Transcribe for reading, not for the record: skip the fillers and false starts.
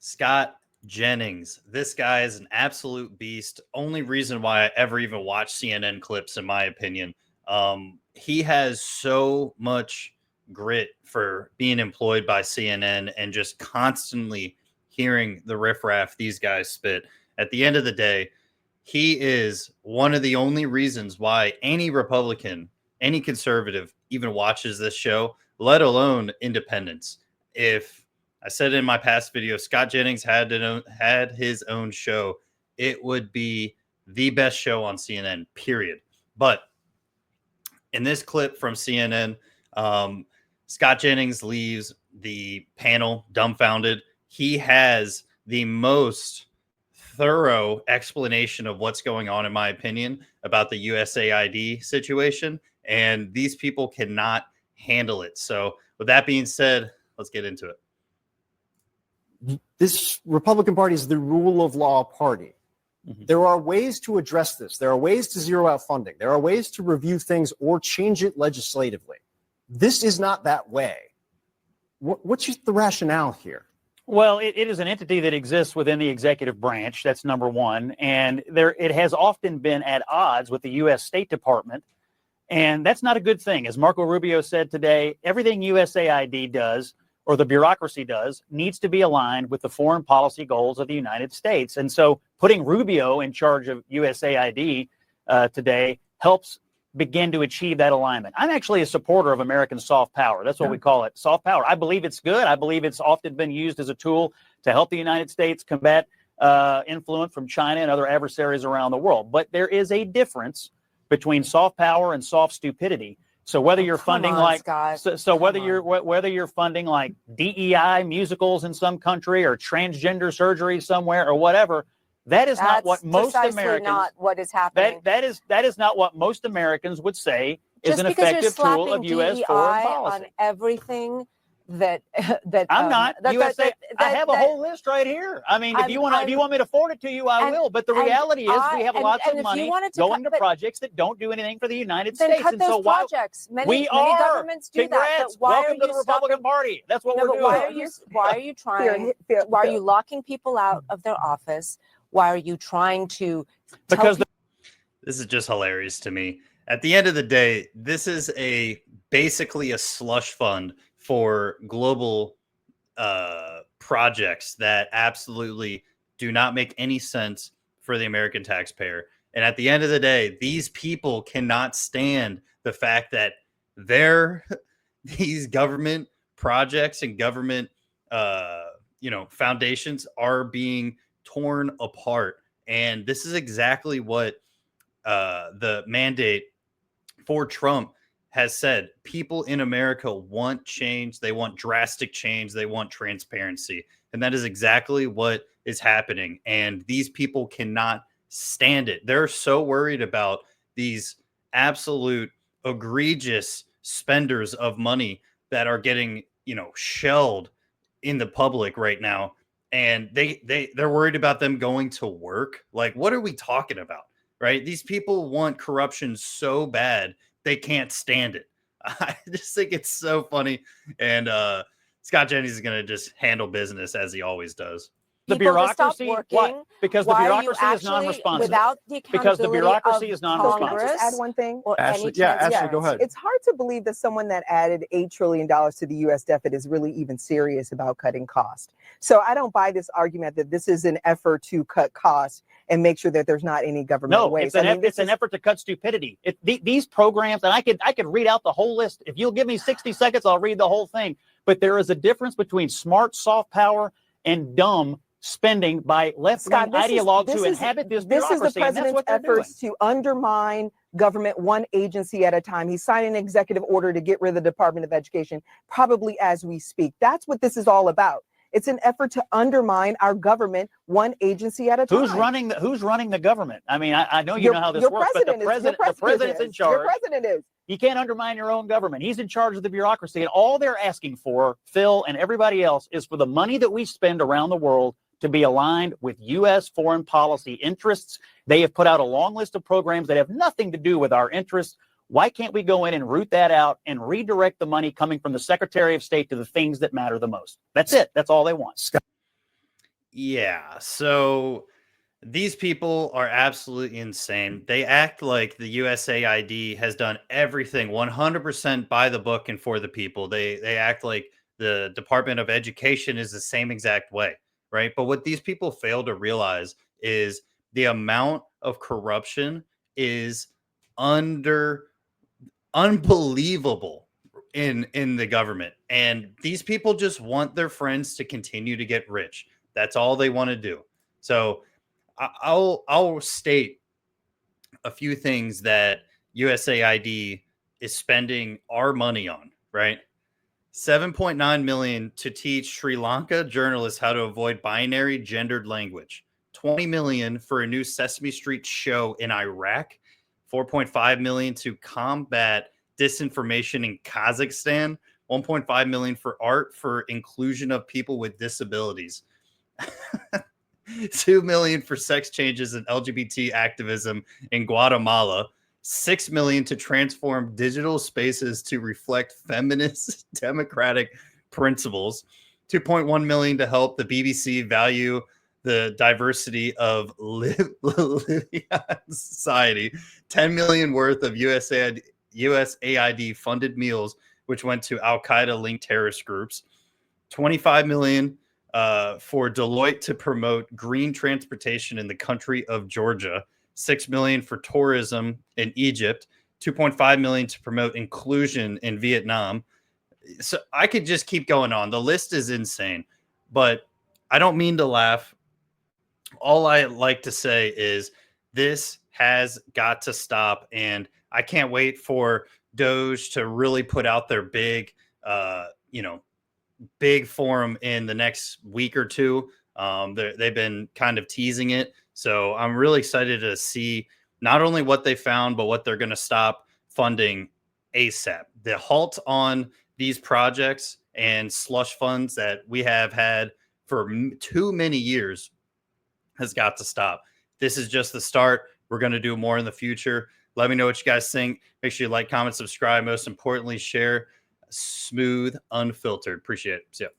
Scott Jennings. This guy is an absolute beast. Only reason why I ever even watch CNN clips, in my opinion. He has so much grit for being employed by CNN and just constantly hearing the riffraff these guys spit. At the end of the day, he is one of the only reasons why any Republican, any conservative even watches this show, let alone independents. If I said in my past video, Scott Jennings had his own show, it would be the best show on CNN, period. But in this clip from CNN, Scott Jennings leaves the panel dumbfounded. He has the most thorough explanation of what's going on, in my opinion, about the USAID situation. And these people cannot handle it. So with that being said, let's get into it. This Republican Party is the rule of law party. Mm-hmm. There are ways to address this. There are ways to zero out funding. There are ways to review things or change it legislatively. This is not that way. What's the rationale here? Well, it is an entity that exists within the executive branch. That's number one. And it has often been at odds with the U.S. State Department. And that's not a good thing. As Marco Rubio said today, everything USAID does, or the bureaucracy does, needs to be aligned with the foreign policy goals of the United States. And so putting Rubio in charge of USAID today helps begin to achieve that alignment. I'm actually a supporter of American soft power. That's what we call it, soft power. I believe it's good. I believe it's often been used as a tool to help the United States combat influence from China and other adversaries around the world. But there is a difference between soft power and soft stupidity. So whether you're funding whether you're funding like DEI musicals in some country or transgender surgery somewhere or whatever, that is not what most Americans. Not what is happening. That is not what most Americans would say is an effective tool of U.S. foreign policy. On everything that I'm not USA. I have a whole list right here. I mean, if you want me to forward it to you, I will. But the reality is, we have lots of money going to projects that don't do anything for the United States. Cut those projects. Many governments do that. But welcome to the Republican Party. That's what we're doing. Why are you trying? Why are you locking people out of their office? Why are you trying to? Because this is just hilarious to me. At the end of the day, this is basically a slush fund for global projects that absolutely do not make any sense for the American taxpayer. And at the end of the day, these people cannot stand the fact that these government projects and government foundations are being torn apart. And this is exactly what the mandate for Trump has said. People in America want change. They want drastic change. They want transparency. And that is exactly what is happening. And these people cannot stand it. They're so worried about these absolute egregious spenders of money that are getting, shelled in the public right now. And they're worried about them going to work. Like, what are we talking about, right? These people want corruption so bad they can't stand it. I just think it's so funny. And Scott Jennings is going to just handle business as he always does. The bureaucracy, because the bureaucracy is non-responsive. Because the bureaucracy is non-responsive. Just add one thing. Ashley, Ashley, go ahead. It's hard to believe that someone that added $8 trillion to the U.S. deficit is really even serious about cutting costs. So I don't buy this argument that this is an effort to cut costs and make sure that there's not any government waste. It's an effort to cut stupidity. These programs, and I could read out the whole list. If you'll give me 60 seconds, I'll read the whole thing. But there is a difference between smart soft power and dumb spending by left-wing ideologues who inhabit this bureaucracy. This is the president's efforts to undermine government one agency at a time. He's signing an executive order to get rid of the Department of Education, probably as we speak. That's what this is all about. It's an effort to undermine our government one agency at a time. Who's running the government? I mean, I know you know how this works, but the president's in charge. Your president is. You can't undermine your own government. He's in charge of the bureaucracy. And all they're asking for, Phil and everybody else, is for the money that we spend around the world to be aligned with U.S. foreign policy interests. They have put out a long list of programs that have nothing to do with our interests. Why can't we go in and root that out and redirect the money coming from the Secretary of State to the things that matter the most? That's it. That's all they want. Yeah. So these people are absolutely insane. They act like the USAID has done everything 100% by the book and for the people. They act like the Department of Education is the same exact way, right? But what these people fail to realize is the amount of corruption is under unbelievable in the government. And these people just want their friends to continue to get rich. That's all they want to do. So I'll state a few things that USAID is spending our money on, right? 7.9 million to teach Sri Lanka journalists how to avoid binary gendered language. 20 million for a new Sesame Street show in Iraq. 4.5 million to combat disinformation in Kazakhstan. 1.5 million for art for inclusion of people with disabilities. 2 million for sex changes and LGBT activism in Guatemala. 6 million to transform digital spaces to reflect feminist democratic principles. 2.1 million to help the BBC value the diversity of Libyan society. 10 million worth of USAID funded meals, which went to Al Qaeda linked terrorist groups. 25 million for Deloitte to promote green transportation in the country of Georgia. 6 million for tourism in Egypt. 2.5 million to promote inclusion in Vietnam. So I could just keep going on. The list is insane, but I don't mean to laugh. All I like to say is this has got to stop, and I can't wait for Doge to really put out their big, big forum in the next week or two. They've been kind of teasing it, so I'm really excited to see not only what they found, but what they're going to stop funding ASAP. The halt on these projects and slush funds that we have had for too many years has got to stop. This is just the start. We're going to do more in the future. Let me know what you guys think. Make sure you like, comment, subscribe. Most importantly, share. Smooth, unfiltered. Appreciate it. See ya.